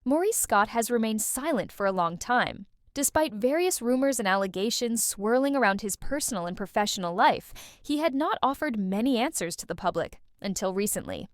Maurice Scott has remained silent for a long time. Despite various rumors and allegations swirling around his personal and professional life, he had not offered many answers to the public until recently.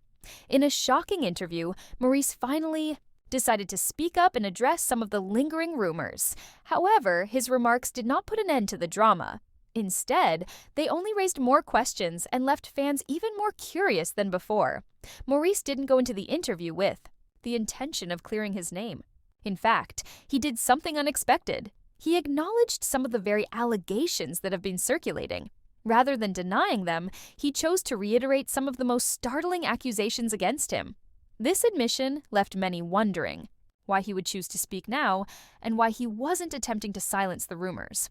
In a shocking interview, Maurice finally decided to speak up and address some of the lingering rumors. However, his remarks did not put an end to the drama. Instead, they only raised more questions and left fans even more curious than before. Maurice didn't go into the interview with the intention of clearing his name. In fact, he did something unexpected. He acknowledged some of the very allegations that have been circulating. Rather than denying them, he chose to reiterate some of the most startling accusations against him. This admission left many wondering why he would choose to speak now and why he wasn't attempting to silence the rumors.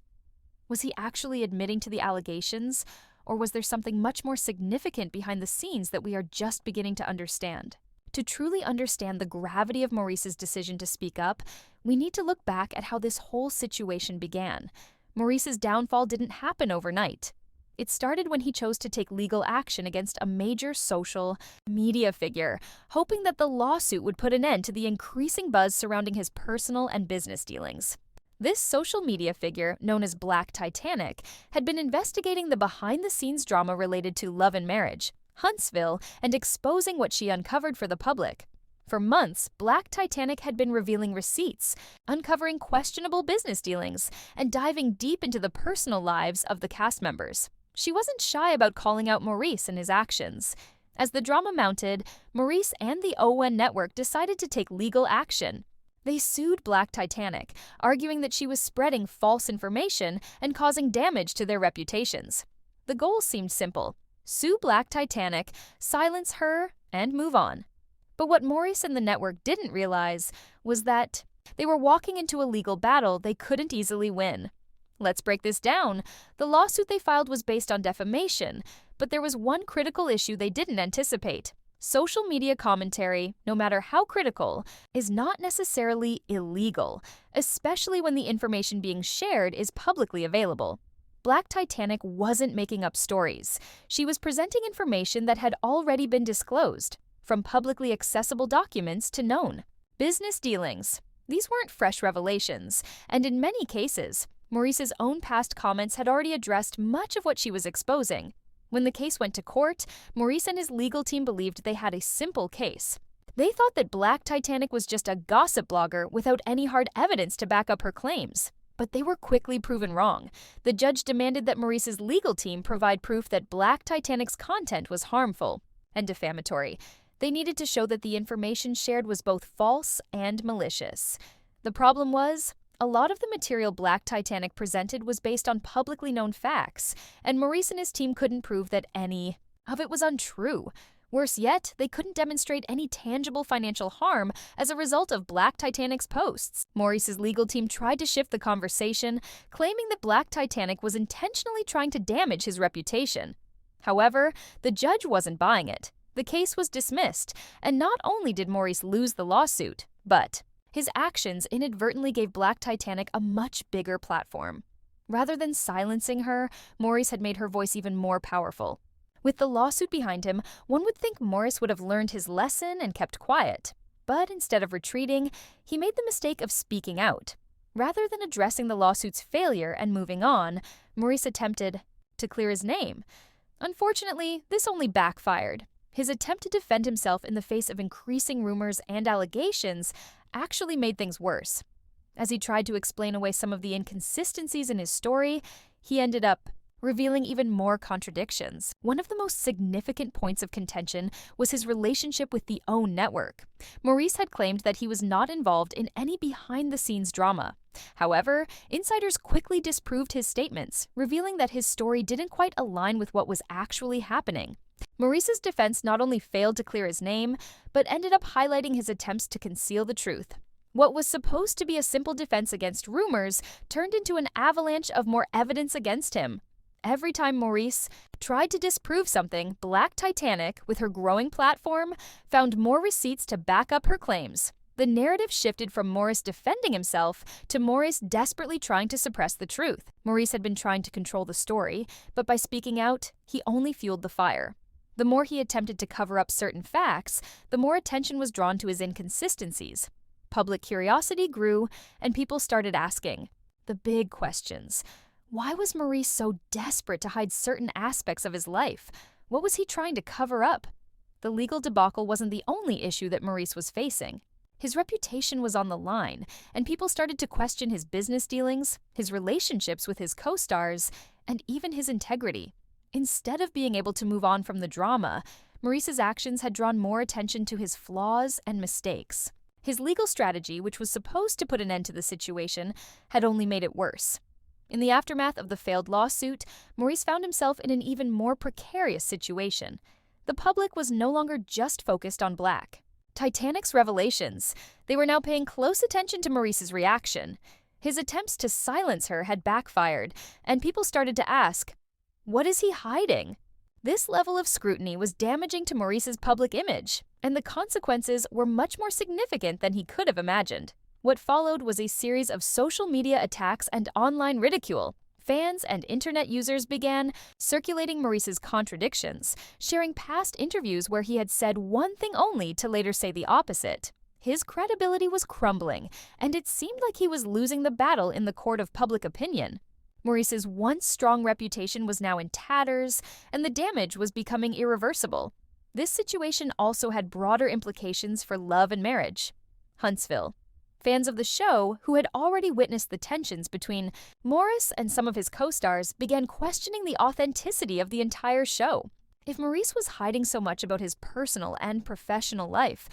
Was he actually admitting to the allegations, or was there something much more significant behind the scenes that we are just beginning to understand? To truly understand the gravity of Maurice's decision to speak up, we need to look back at how this whole situation began. Maurice's downfall didn't happen overnight. It started when he chose to take legal action against a major social media figure, hoping that the lawsuit would put an end to the increasing buzz surrounding his personal and business dealings. This social media figure, known as Black Titanic, had been investigating the behind-the-scenes drama related to Love and Marriage, Huntsville, and exposing what she uncovered for the public. For months, Black Titanic had been revealing receipts, uncovering questionable business dealings, and diving deep into the personal lives of the cast members. She wasn't shy about calling out Maurice and his actions. As the drama mounted, Maurice and the ON network decided to take legal action. They sued Black Titanic, arguing that she was spreading false information and causing damage to their reputations. The goal seemed simple: sue Black Titanic, silence her, and move on. But what Maurice and the network didn't realize was that they were walking into a legal battle they couldn't easily win. Let's break this down. The lawsuit they filed was based on defamation, but there was one critical issue they didn't anticipate. Social media commentary, no matter how critical, is not necessarily illegal, especially when the information being shared is publicly available. Black Titanic wasn't making up stories. She was presenting information that had already been disclosed, from publicly accessible documents to known business dealings. These weren't fresh revelations, and in many cases, Maurice's own past comments had already addressed much of what she was exposing. When the case went to court, Maurice and his legal team believed they had a simple case. They thought that Black Titanic was just a gossip blogger without any hard evidence to back up her claims. But they were quickly proven wrong. The judge demanded that Maurice's legal team provide proof that Black Titanic's content was harmful and defamatory. They needed to show that the information shared was both false and malicious. The problem was, a lot of the material Black Titanic presented was based on publicly known facts, and Maurice and his team couldn't prove that any of it was untrue. Worse yet, they couldn't demonstrate any tangible financial harm as a result of Black Titanic's posts. Maurice's legal team tried to shift the conversation, claiming that Black Titanic was intentionally trying to damage his reputation. However, the judge wasn't buying it. The case was dismissed, and not only did Maurice lose the lawsuit, but his actions inadvertently gave Black Titanic a much bigger platform. Rather than silencing her, Maurice had made her voice even more powerful. With the lawsuit behind him, one would think Maurice would have learned his lesson and kept quiet. But instead of retreating, he made the mistake of speaking out. Rather than addressing the lawsuit's failure and moving on, Maurice attempted to clear his name. Unfortunately, this only backfired. His attempt to defend himself in the face of increasing rumors and allegations actually made things worse. As he tried to explain away some of the inconsistencies in his story, he ended up revealing even more contradictions. One of the most significant points of contention was his relationship with the OWN network. Maurice had claimed that he was not involved in any behind-the-scenes drama. However, insiders quickly disproved his statements, revealing that his story didn't quite align with what was actually happening. Maurice's defense not only failed to clear his name, but ended up highlighting his attempts to conceal the truth. What was supposed to be a simple defense against rumors turned into an avalanche of more evidence against him. Every time Maurice tried to disprove something, Black Titanic, with her growing platform, found more receipts to back up her claims. The narrative shifted from Maurice defending himself to Maurice desperately trying to suppress the truth. Maurice had been trying to control the story, but by speaking out, he only fueled the fire. The more he attempted to cover up certain facts, the more attention was drawn to his inconsistencies. Public curiosity grew, and people started asking the big questions. Why was Maurice so desperate to hide certain aspects of his life? What was he trying to cover up? The legal debacle wasn't the only issue that Maurice was facing. His reputation was on the line, and people started to question his business dealings, his relationships with his co-stars, and even his integrity. Instead of being able to move on from the drama, Maurice's actions had drawn more attention to his flaws and mistakes. His legal strategy, which was supposed to put an end to the situation, had only made it worse. In the aftermath of the failed lawsuit, Maurice found himself in an even more precarious situation. The public was no longer just focused on Black. Titanic's revelations. They were now paying close attention to Maurice's reaction. His attempts to silence her had backfired, and people started to ask, what is he hiding? This level of scrutiny was damaging to Maurice's public image, and the consequences were much more significant than he could have imagined. What followed was a series of social media attacks and online ridicule. Fans and internet users began circulating Maurice's contradictions, sharing past interviews where he had said one thing only to later say the opposite. His credibility was crumbling, and it seemed like he was losing the battle in the court of public opinion. Maurice's once strong reputation was now in tatters, and the damage was becoming irreversible. This situation also had broader implications for love and marriage. Huntsville. Fans of the show, who had already witnessed the tensions between Maurice and some of his co-stars, began questioning the authenticity of the entire show. If Maurice was hiding so much about his personal and professional life,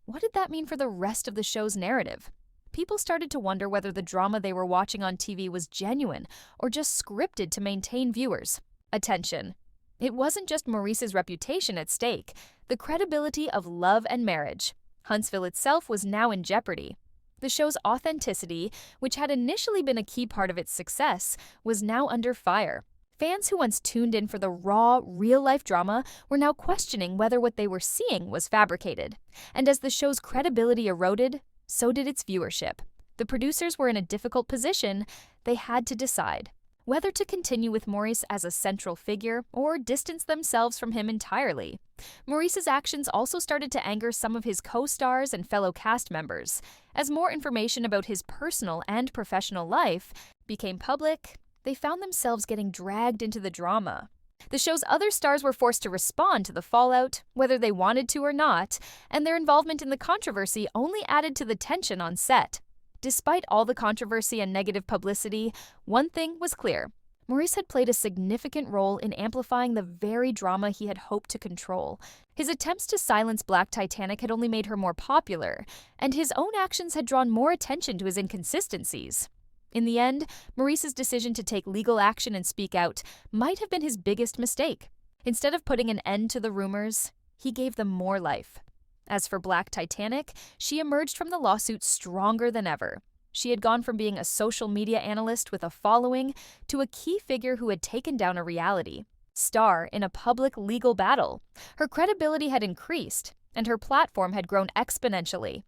what did that mean for the rest of the show's narrative? People started to wonder whether the drama they were watching on TV was genuine or just scripted to maintain viewers' attention. It wasn't just Maurice's reputation at stake, the credibility of love and marriage. Huntsville itself was now in jeopardy. The show's authenticity, which had initially been a key part of its success, was now under fire. Fans who once tuned in for the raw, real-life drama were now questioning whether what they were seeing was fabricated. And as the show's credibility eroded, so did its viewership. The producers were in a difficult position. They had to decide whether to continue with Maurice as a central figure or distance themselves from him entirely. Maurice's actions also started to anger some of his co-stars and fellow cast members. As more information about his personal and professional life became public, they found themselves getting dragged into the drama. The show's other stars were forced to respond to the fallout, whether they wanted to or not, and their involvement in the controversy only added to the tension on set. Despite all the controversy and negative publicity, one thing was clear. Maurice had played a significant role in amplifying the very drama he had hoped to control. His attempts to silence Black Titanic had only made her more popular, and his own actions had drawn more attention to his inconsistencies. In the end, Maurice's decision to take legal action and speak out might have been his biggest mistake. Instead of putting an end to the rumors, he gave them more life. As for Black Titanic, she emerged from the lawsuit stronger than ever. She had gone from being a social media analyst with a following to a key figure who had taken down a reality star in a public legal battle. Her credibility had increased, and her platform had grown exponentially.